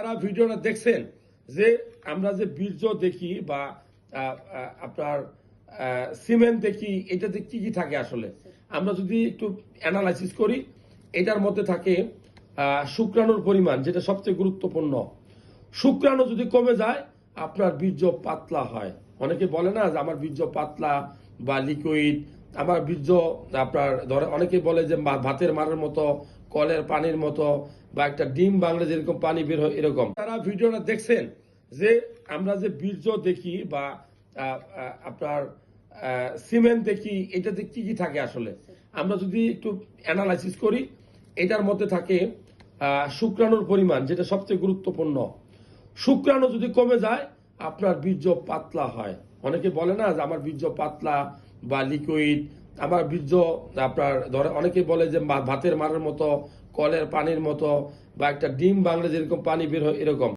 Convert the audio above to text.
তারা ভিডিওটা দেখছেন যে আমরা যে বীর্য দেখি বা আপনার সিমেন্ট দেখি, এটাতে কি কি থাকে আসলে আমরা যদি একটু অ্যানালাইসিস করি, এটার মধ্যে থাকে শুক্রাণুর পরিমাণ, যেটা সবচেয়ে গুরুত্বপূর্ণ। শুক্রাণু যদি কমে যায় আপনার বীর্য পাতলা হয়। অনেকে বলে না যে আমার বীর্য পাতলা বা লিকুইড, আমার বীর্য আপনার ধরে অনেকে বলে যে ভাতের মারের মতো, কলের পানির মতো, বা একটা ডিম বাংলা যেরকম পানি বের হয় এরকম। তারা ভিডিওটা দেখছেন যে আমরা যে বীর্য দেখি বা আপনার সিমেন্ট দেখি, এটাতে কি কি থাকে আসলে আমরা যদি একটু অ্যানালাইসিস করি, এটার মধ্যে থাকে শুক্রাণুর পরিমাণ, যেটা সবচেয়ে গুরুত্বপূর্ণ। শুক্রাণু যদি কমে যায় আপনার বীর্য পাতলা হয়। অনেকে বলে না যে আমার বীর্য পাতলা বা লিকুইড, আমার বীর্য আপনার ধরে অনেকে বলে যে ভাতের মারের মতো, কলের পানির মতো, বা একটা ডিম বাংলা যেরকম পানি বের হয় এরকম।